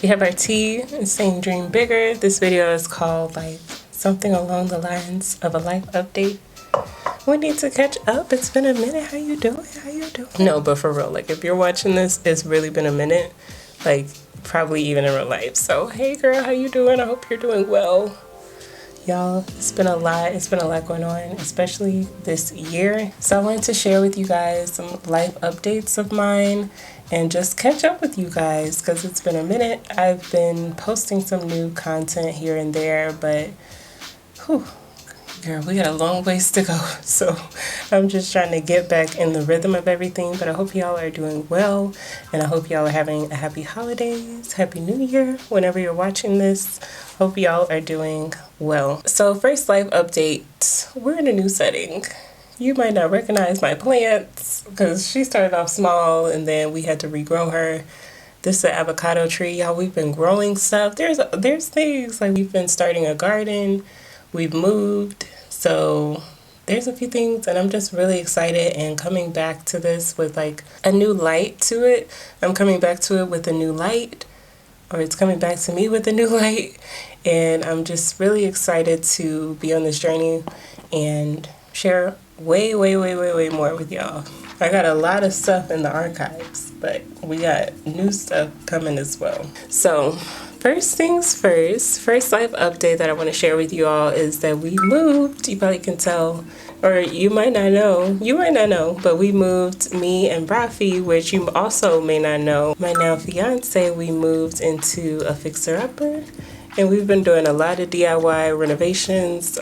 We have our tea, saying dream bigger. This video is called like something along the lines of a life update. We need to catch up. It's been a minute. How you doing? How you doing? No, but for real, like if you're watching this, it's really been a minute. Like probably even in real life. So hey girl, how you doing? I hope you're doing well. Y'all, it's been a lot going on, especially this year. So I wanted to share with you guys some life updates of mine and just catch up with you guys because it's been a minute. I've been posting some new content here and there, but whew, girl, we got a long ways to go. So I'm just trying to get back in the rhythm of everything, but I hope y'all are doing well, and I hope y'all are having a happy holidays, happy new year, whenever you're watching this. Hope y'all are doing well. So first life update, we're in a new setting. You might not recognize my plants because she started off small and then we had to regrow her. This is an avocado tree, y'all. We've been growing stuff. There's things like we've been starting a garden. We've moved. So there's a few things and I'm just really excited and coming back to this with like a new light to it. I'm coming back to it with a new light, or it's coming back to me with a new light. And I'm just really excited to be on this journey and share way more with y'all. I got a lot of stuff in the archives, but we got new stuff coming as well. So first things first life update that I want to share with you all is that we moved. You probably can tell, or you might not know, but we moved, me and Rafi, which you also may not know, my now fiance. We moved into a fixer-upper, and we've been doing a lot of DIY renovations,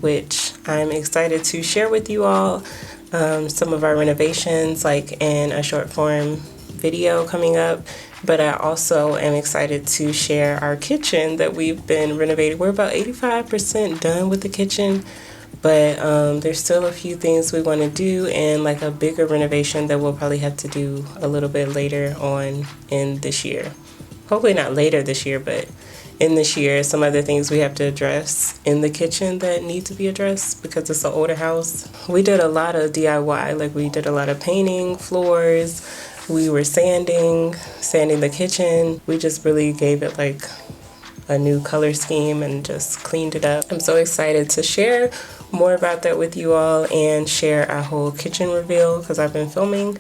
which I'm excited to share with you all. Some of our renovations, like in a short form video coming up, but I also am excited to share our kitchen that we've been renovating. We're about 85% done with the kitchen, but there's still a few things we want to do, and like a bigger renovation that we'll probably have to do a little bit later on in this year. Hopefully not later this year, but in this year, some other things we have to address in the kitchen that need to be addressed because it's an older house. We did a lot of DIY, like we did a lot of painting, floors, we were sanding the kitchen. We just really gave it like a new color scheme and just cleaned it up. I'm so excited to share more about that with you all and share our whole kitchen reveal because I've been filming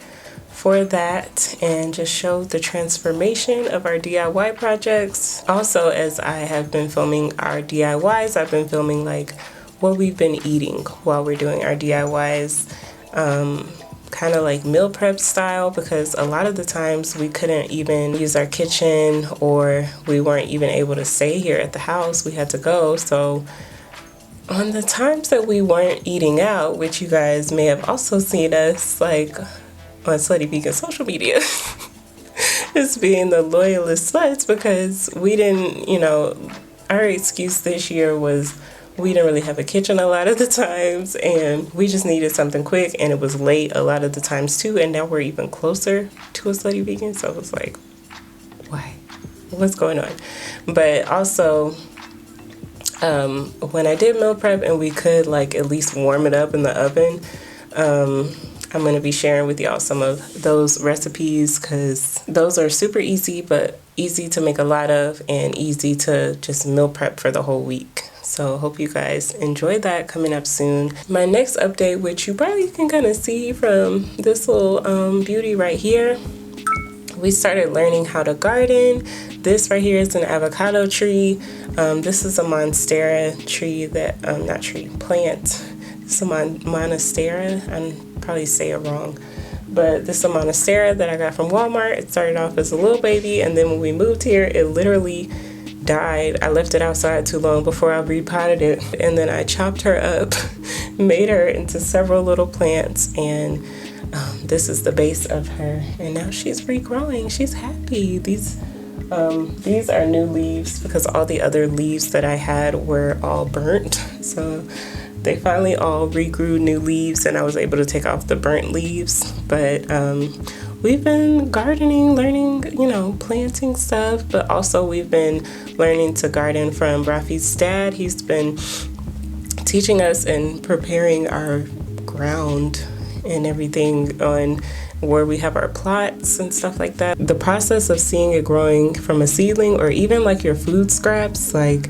for that and just show the transformation of our DIY projects. Also, as I have been filming our DIYs, I've been filming like what we've been eating while we're doing our DIYs, kind of like meal prep style, because a lot of the times we couldn't even use our kitchen or we weren't even able to stay here at the house. We had to go. So on the times that we weren't eating out, which you guys may have also seen us like on Slutty Vegan social media, is being the loyalist sluts, because we didn't, our excuse this year was we didn't really have a kitchen a lot of the times and we just needed something quick, and it was late a lot of the times too, and now we're even closer to a Slutty Vegan, so it was like, why? What's going on? But also, when I did meal prep and we could like at least warm it up in the oven, I'm going to be sharing with y'all some of those recipes because those are super easy, but easy to make a lot of and easy to just meal prep for the whole week. So hope you guys enjoy that coming up soon. My next update, which you probably can kind of see from this little beauty right here, we started learning how to garden. This right here is an avocado tree. This is a monstera tree that, plant. This is a monstera. I'm probably say it wrong, but this is a monstera that I got from Walmart. It started off as a little baby, and then when we moved here, it literally died. I left it outside too long before I repotted it, and then I chopped her up, made her into several little plants, and this is the base of her, and now she's regrowing. She's happy. These are new leaves because all the other leaves that I had were all burnt, so they finally all regrew new leaves and I was able to take off the burnt leaves. But we've been gardening, learning, planting stuff, but also we've been learning to garden from Rafi's dad. He's been teaching us and preparing our ground and everything on where we have our plots and stuff like that. The process of seeing it growing from a seedling, or even like your food scraps, like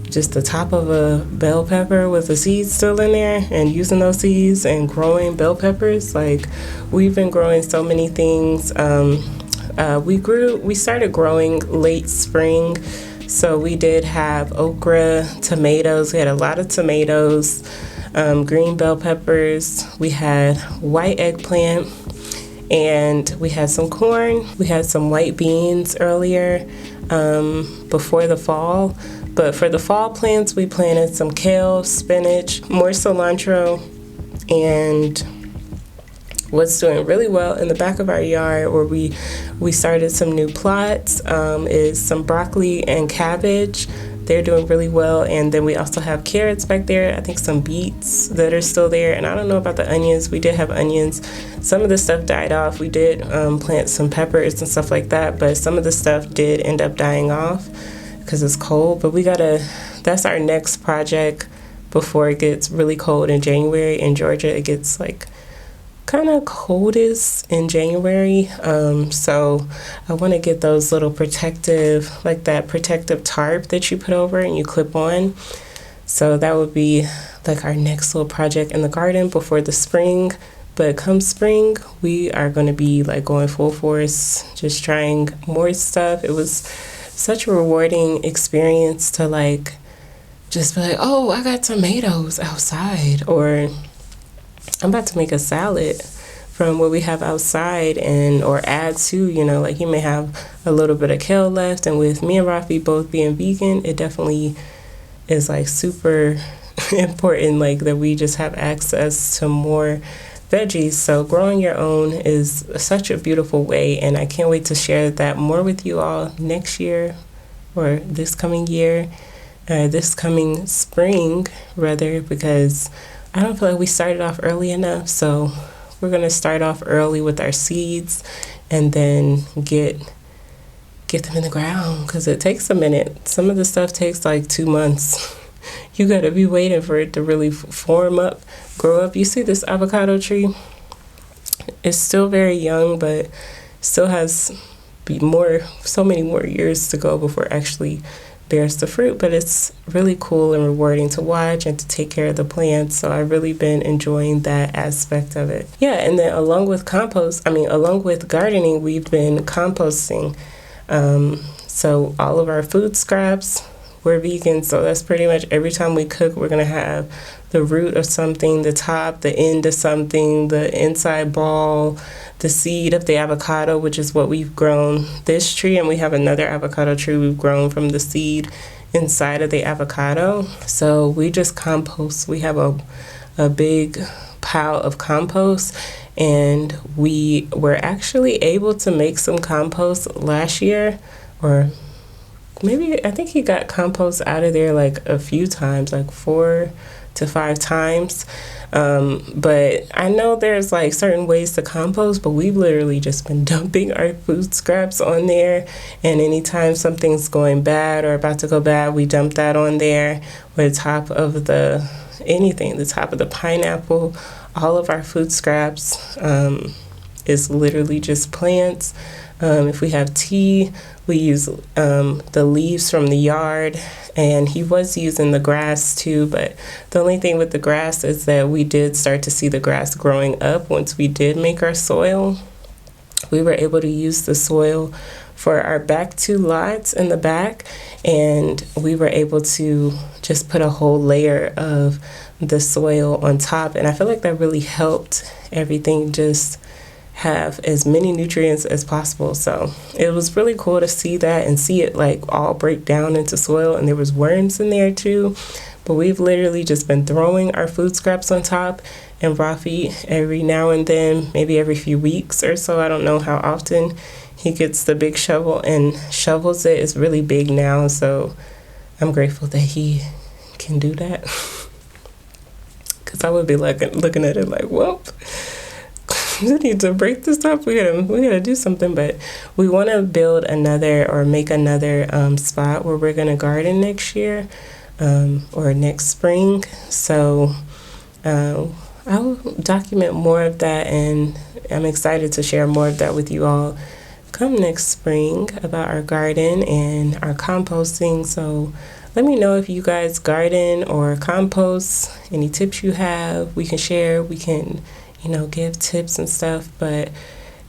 just the top of a bell pepper with the seeds still in there, and using those seeds and growing bell peppers. Like, we've been growing so many things. We started growing late spring, so we did have okra, tomatoes. We had a lot of tomatoes, green bell peppers. We had white eggplant, and we had some corn. We had some white beans earlier, before the fall. But for the fall plants, we planted some kale, spinach, more cilantro, and what's doing really well in the back of our yard, where we started some new plots, is some broccoli and cabbage. They're doing really well. And then we also have carrots back there. I think some beets that are still there. And I don't know about the onions. We did have onions. Some of the stuff died off. We did plant some peppers and stuff like that, but some of the stuff did end up dying off because it's cold. But that's our next project before it gets really cold in January. In Georgia, it gets like kind of coldest in January. So I want to get those little protective, like that protective tarp that you put over and you clip on. So that would be like our next little project in the garden before the spring. But come spring, we are going to be like going full force, just trying more stuff. It was such a rewarding experience to like just be like, oh, I got tomatoes outside, or I'm about to make a salad from what we have outside, and or add to, like you may have a little bit of kale left. And with me and Rafi both being vegan, it definitely is like super important, like that we just have access to more veggies. So growing your own is such a beautiful way, and I can't wait to share that more with you all next year, or this coming year, this coming spring rather, because I don't feel like we started off early enough. So we're going to start off early with our seeds and then get them in the ground, because it takes a minute. Some of the stuff takes like 2 months. You got to be waiting for it to really form up, grow up. You see this avocado tree? It's still very young, but still has so many more years to go before it actually bears the fruit. But it's really cool and rewarding to watch and to take care of the plants. So I've really been enjoying that aspect of it. Yeah, and then along with gardening, we've been composting. So all of our food scraps, we're vegan, so that's pretty much every time we cook, we're going to have the root of something, the top, the end of something, the inside ball, the seed of the avocado, which is what we've grown this tree, and we have another avocado tree we've grown from the seed inside of the avocado. So we just compost. We have a big pile of compost, and we were actually able to make some compost last year, or maybe I think he got compost out of there like a few times, like 4 to 5 times. But I know there's like certain ways to compost, but we've literally just been dumping our food scraps on there. And anytime something's going bad or about to go bad, we dump that on there. Or the top of the top of the pineapple, all of our food scraps is literally just plants. If we have tea, we use the leaves from the yard, and he was using the grass too, but the only thing with the grass is that we did start to see the grass growing up once we did make our soil. We were able to use the soil for our back 2 lots in the back, and we were able to just put a whole layer of the soil on top, and I feel like that really helped everything just have as many nutrients as possible. So it was really cool to see that and see it like all break down into soil, and there was worms in there too. But we've literally just been throwing our food scraps on top, and Rafi every now and then, maybe every few weeks or so, I don't know how often, he gets the big shovel and shovels it. It's really big now, so I'm grateful that he can do that, because I would be like looking at it like, well, we need to break this up. We gotta do something. But we want to build another, or make another spot where we're gonna garden next year, or next spring. So I'm document more of that, and I'm excited to share more of that with you all come next spring about our garden and our composting. So let me know if you guys garden or compost, any tips you have. We can share, we can, give tips and stuff. But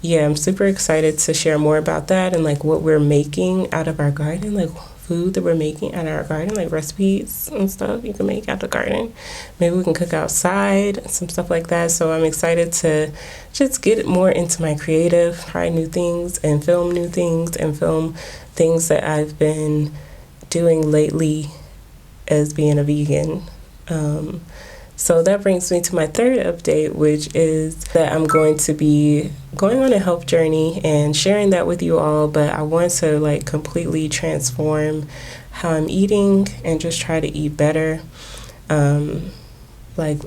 yeah, I'm super excited to share more about that and like what we're making out of our garden, like food that we're making out of our garden, like recipes and stuff you can make out of the garden. Maybe we can cook outside, some stuff like that. So I'm excited to just get more into my creative, try new things and film new things and film things that I've been doing lately as being a vegan. So that brings me to my third update, which is that I'm going to be going on a health journey and sharing that with you all, but I want to like completely transform how I'm eating and just try to eat better. Like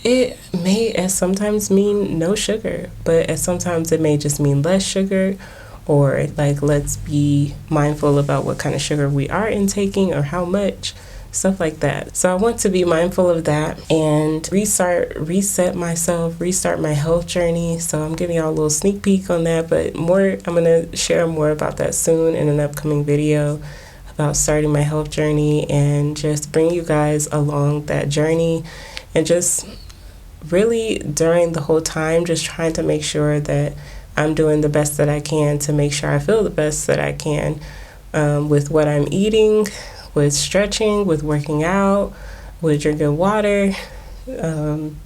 it may sometimes mean no sugar, but sometimes it may just mean less sugar, or like let's be mindful about what kind of sugar we are intaking or how much. Stuff like that. So I want to be mindful of that and reset myself, restart my health journey. So I'm giving y'all a little sneak peek on that, but I'm going to share more about that soon in an upcoming video about starting my health journey and just bring you guys along that journey, and just really during the whole time just trying to make sure that I'm doing the best that I can to make sure I feel the best that I can with what I'm eating, with stretching, with working out, with drinking water,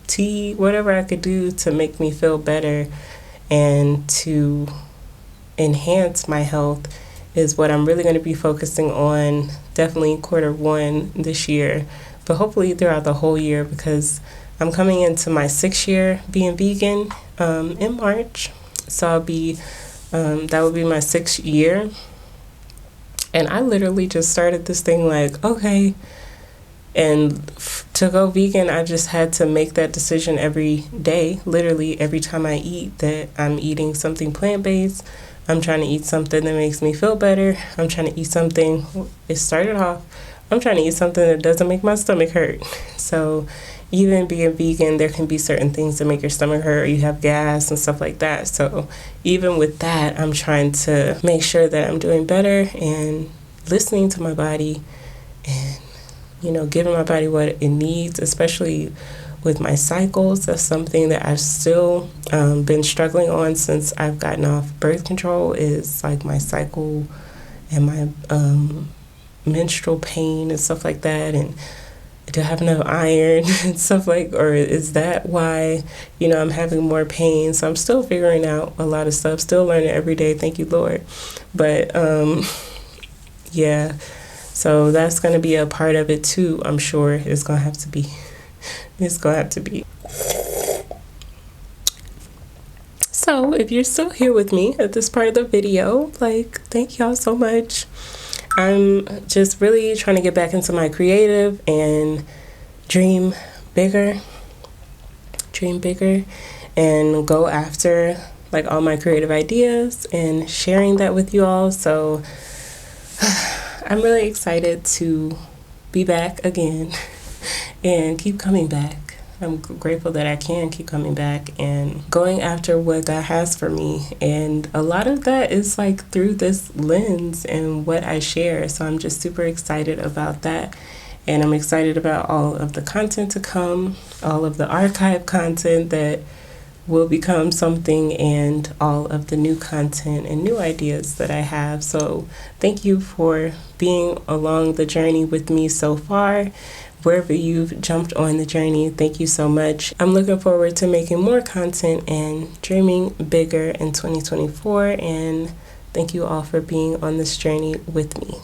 tea, whatever I could do to make me feel better and to enhance my health is what I'm really going to be focusing on, definitely Q1 this year, but hopefully throughout the whole year, because I'm coming into my 6th year being vegan in March. So I'll be, that will be my 6th year. And I literally just started this thing like, okay, and to go vegan, I just had to make that decision every day, literally every time I eat, that I'm eating something plant-based. I'm trying to eat something that makes me feel better. I'm trying to eat something, it started off, I'm trying to eat something that doesn't make my stomach hurt. So even being vegan, there can be certain things that make your stomach hurt, or you have gas and stuff like that. So even with that, I'm trying to make sure that I'm doing better and listening to my body and, giving my body what it needs, especially with my cycles. That's something that I've still been struggling on since I've gotten off birth control, is like my cycle and my menstrual pain and stuff like that. And do I have enough iron and stuff or is that why, I'm having more pain? So I'm still figuring out a lot of stuff, still learning every day. Thank you, Lord. But, yeah, so that's going to be a part of it too. I'm sure it's going to have to be. So if you're still here with me at this part of the video, thank y'all so much. I'm just really trying to get back into my creative and dream bigger and go after all my creative ideas and sharing that with you all. So I'm really excited to be back again and keep coming back. I'm grateful that I can keep coming back and going after what God has for me. And a lot of that is through this lens and what I share. So I'm just super excited about that. And I'm excited about all of the content to come, all of the archive content that will become something, and all of the new content and new ideas that I have. So thank you for being along the journey with me so far. Wherever you've jumped on the journey, thank you so much. I'm looking forward to making more content and dreaming bigger in 2024. And thank you all for being on this journey with me.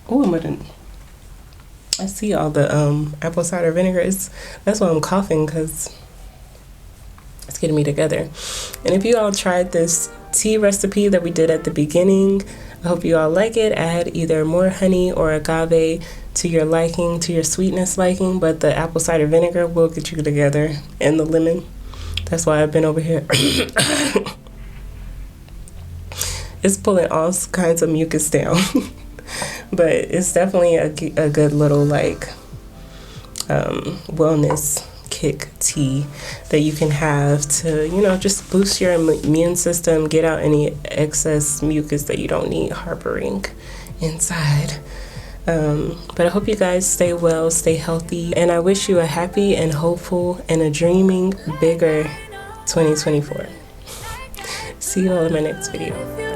Oh, I see all the apple cider vinegar. That's why I'm coughing, because it's getting me together. And if you all tried this tea recipe that we did at the beginning, I hope you all like it. Add either more honey or agave to your liking, to your sweetness liking, but the apple cider vinegar will get you together, and the lemon. That's why I've been over here. It's pulling all kinds of mucus down. But it's definitely a good little like wellness kick tea that you can have to, you know, just boost your immune system, get out any excess mucus that you don't need harboring inside. But I hope you guys stay well, stay healthy, and I wish you a happy and hopeful and a dreaming bigger 2024. See you all in my next video.